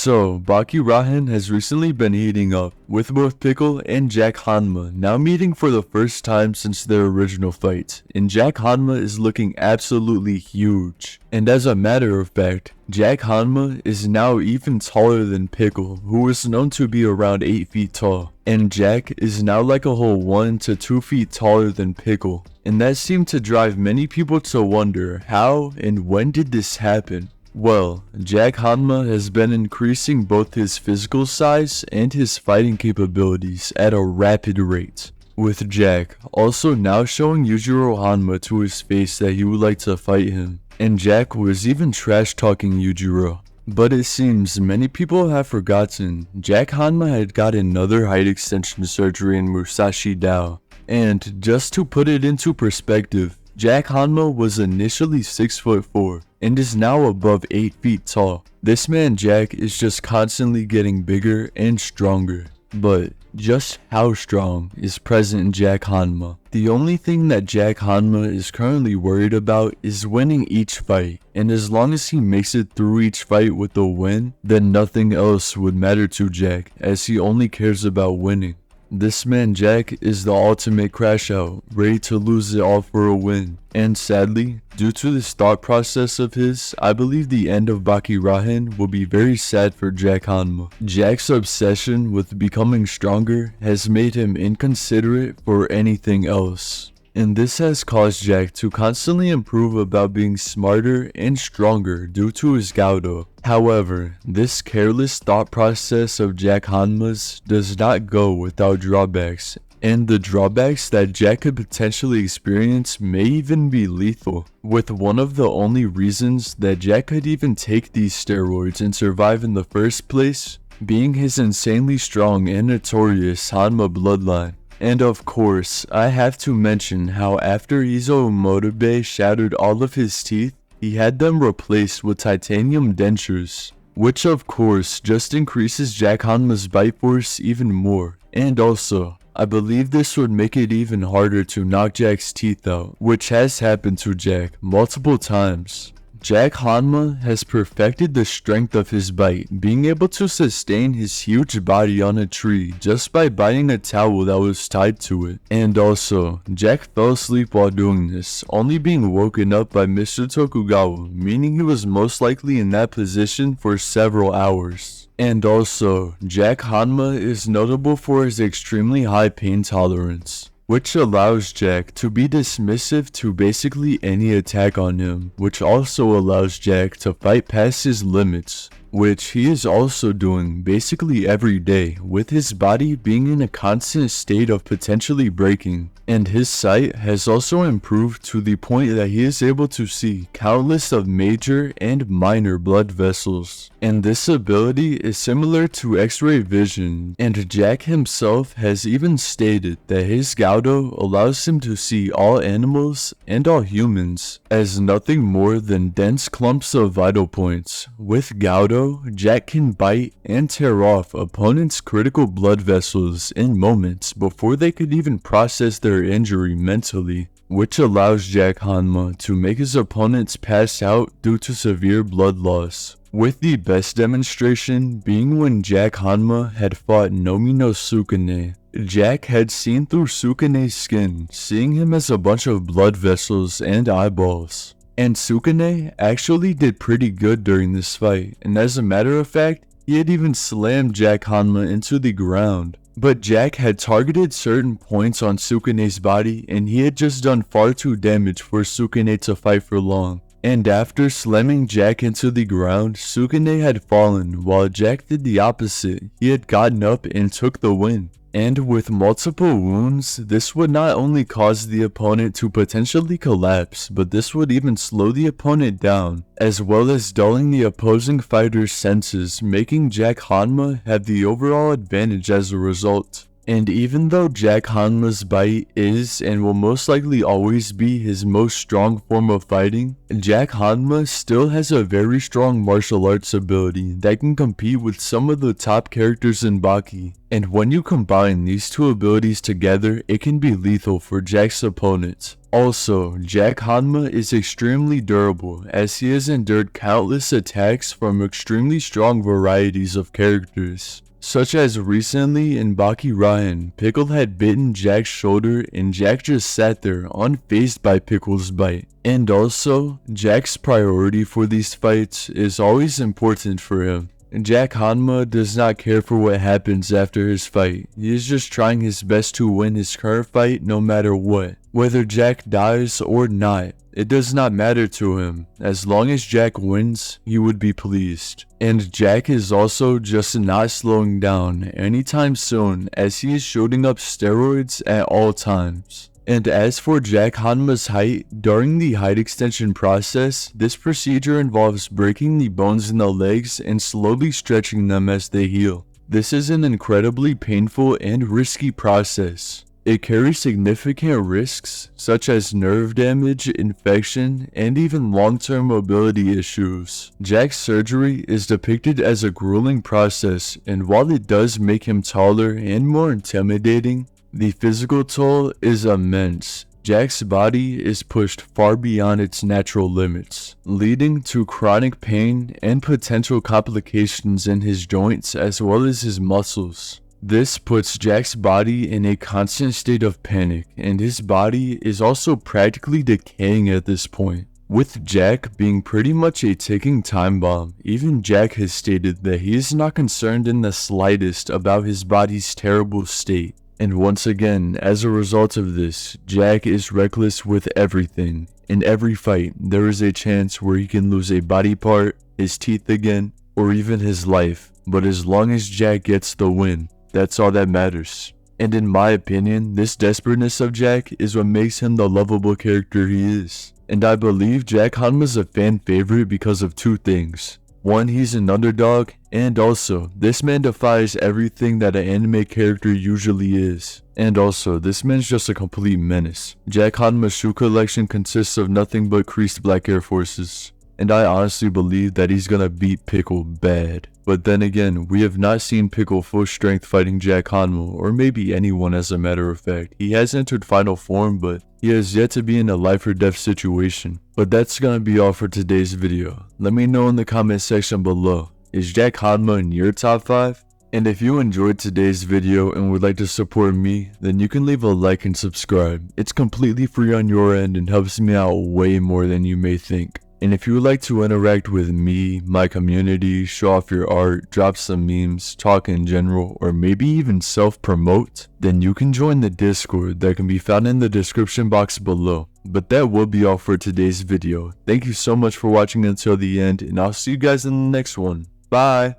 So, Baki Rahen has recently been heating up, with both Pickle and Jack Hanma now meeting for the first time since their original fight, and Jack Hanma is looking absolutely huge. And as a matter of fact, Jack Hanma is now even taller than Pickle, who is known to be around 8 feet tall, and Jack is now like a whole 1 to 2 feet taller than Pickle. And that seemed to drive many people to wonder how and when did this happen? Well, Jack Hanma has been increasing both his physical size and his fighting capabilities at a rapid rate, with Jack also now showing Yujiro Hanma to his face that he would like to fight him, and Jack was even trash talking Yujiro. But it seems many people have forgotten Jack Hanma had got another height extension surgery in Musashi Dao, and just to put it into perspective, Jack Hanma was initially 6'4" and is now above 8 feet tall. This man Jack is just constantly getting bigger and stronger. But just how strong is present in Jack Hanma? The only thing that Jack Hanma is currently worried about is winning each fight, and as long as he makes it through each fight with a win, then nothing else would matter to Jack, as he only cares about winning. This man Jack is the ultimate crash out, ready to lose it all for a win. And sadly, due to this thought process of his, I believe the end of Baki Rahen will be very sad for Jack Hanma. Jack's obsession with becoming stronger has made him inconsiderate for anything else. And this has caused Jack to constantly improve about being smarter and stronger due to his Gaudo. However, this careless thought process of Jack Hanma's does not go without drawbacks, and the drawbacks that Jack could potentially experience may even be lethal, with one of the only reasons that Jack could even take these steroids and survive in the first place being his insanely strong and notorious Hanma bloodline. And of course, I have to mention how after Izo Umotobe shattered all of his teeth, he had them replaced with titanium dentures, which of course just increases Jack Hanma's bite force even more. And also, I believe this would make it even harder to knock Jack's teeth out, which has happened to Jack multiple times. Jack Hanma has perfected the strength of his bite, being able to sustain his huge body on a tree just by biting a towel that was tied to it. And also, Jack fell asleep while doing this, only being woken up by Mr. Tokugawa, meaning he was most likely in that position for several hours. And also, Jack Hanma is notable for his extremely high pain tolerance, which allows Jack to be dismissive to basically any attack on him, which also allows Jack to fight past his limits, which he is also doing basically every day, with his body being in a constant state of potentially breaking. And his sight has also improved to the point that he is able to see countless of major and minor blood vessels. And this ability is similar to X-ray vision, and Jack himself has even stated that his Gaudo allows him to see all animals and all humans as nothing more than dense clumps of vital points. With Gaudo, Jack can bite and tear off opponents' critical blood vessels in moments before they could even process their injury mentally, which allows Jack Hanma to make his opponents pass out due to severe blood loss, with the best demonstration being when Jack Hanma had fought Nomi no Sukune. Jack had seen through Sukune's skin, seeing him as a bunch of blood vessels and eyeballs. And Sukune actually did pretty good during this fight, and as a matter of fact, he had even slammed Jack Hanma into the ground. But Jack had targeted certain points on Sukune's body, and he had just done far too damage for Sukune to fight for long. And after slamming Jack into the ground, Sukune had fallen, while Jack did the opposite. He had gotten up and took the win. And with multiple wounds, this would not only cause the opponent to potentially collapse, but this would even slow the opponent down, as well as dulling the opposing fighter's senses, making Jack Hanma have the overall advantage as a result. And even though Jack Hanma's bite is and will most likely always be his most strong form of fighting, Jack Hanma still has a very strong martial arts ability that can compete with some of the top characters in Baki. And when you combine these two abilities together, it can be lethal for Jack's opponents. Also, Jack Hanma is extremely durable as he has endured countless attacks from extremely strong varieties of characters. Such as recently in Baki Rahen, Pickle had bitten Jack's shoulder and Jack just sat there unfazed by Pickle's bite. And also, Jack's priority for these fights is always important for him. Jack Hanma does not care for what happens after his fight. He is just trying his best to win his current fight no matter what. Whether Jack dies or not, it does not matter to him. As long as Jack wins, he would be pleased. And Jack is also just not slowing down anytime soon as he is shooting up steroids at all times. And as for Jack Hanma's height, during the height extension process, this procedure involves breaking the bones in the legs and slowly stretching them as they heal. This is an incredibly painful and risky process. It carries significant risks such as nerve damage, infection, and even long-term mobility issues. Jack's surgery is depicted as a grueling process, and while it does make him taller and more intimidating, the physical toll is immense. Jack's body is pushed far beyond its natural limits, leading to chronic pain and potential complications in his joints as well as his muscles. This puts Jack's body in a constant state of panic, and his body is also practically decaying at this point. With Jack being pretty much a ticking time bomb, even Jack has stated that he is not concerned in the slightest about his body's terrible state. And once again, as a result of this, Jack is reckless with everything. In every fight, there is a chance where he can lose a body part, his teeth again, or even his life. But as long as Jack gets the win, that's all that matters. And in my opinion, this desperateness of Jack is what makes him the lovable character he is. And I believe Jack Hanma's a fan favorite because of two things. One, he's an underdog, and also, this man defies everything that an anime character usually is. And also, this man's just a complete menace. Jack Hanma's shoe collection consists of nothing but creased black Air Forces. And I honestly believe that he's gonna beat Pickle bad. But then again, we have not seen Pickle full strength fighting Jack Hanma, or maybe anyone as a matter of fact. He has entered final form, but he has yet to be in a life or death situation. But that's gonna be all for today's video. Let me know in the comment section below, is Jack Hanma in your top 5? And if you enjoyed today's video and would like to support me, then you can leave a like and subscribe. It's completely free on your end and helps me out way more than you may think. And if you would like to interact with me, my community, show off your art, drop some memes, talk in general, or maybe even self-promote, then you can join the Discord that can be found in the description box below. But that will be all for today's video. Thank you so much for watching until the end, and I'll see you guys in the next one. Bye!